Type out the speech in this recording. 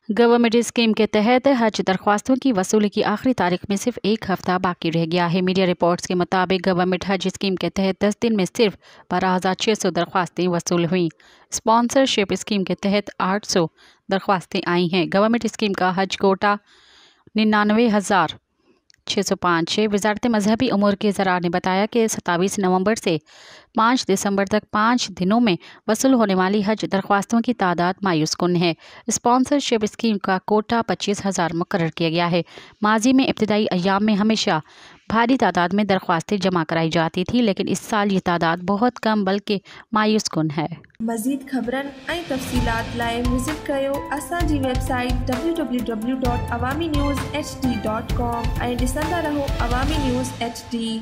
Government scheme के तहत हज दरख्वास्तों की वसूली की आखिरी तारीख में सिर्फ एक हफ्ता बाकी रह गया है। मीडिया रिपोर्ट्स के मुताबिक गवर्नमेंट हज स्कीम के तहत 10 दिन में सिर्फ 12,600 दरख्वास्तें वसूल हुई। स्पॉन्सरशिप स्कीम के तहत 800 दरख्वास्तें आई हैं। गवर्नमेंट स्कीम का हज कोटा 99,605 है। वजारत मजहबी उमूर के ज़रार ने बताया कि 27 नवंबर से 5 दिसंबर तक 5 दिनों में वसूल होने वाली हज दरख्वास्तों की तादाद मायूस कुन है। स्पॉन्सरशिप स्कीम का कोटा 25,000 मुकर्रर किया गया है। माजी में इब्तदाई अय्याम में हमेशा भारी तादाद में दरख्वास्तें जमा कराई जाती थी, लेकिन इस साल ये तादाद बहुत कम बल्कि मायूस कुन है। मज़ीद ख़बरन ऐं तफ़सीलात लाइ विज़िट कयो असांजी वेबसाइट www.awamiNewsHD.com ऐं ॾिसंदा रहो अवामी न्यूज़ HD।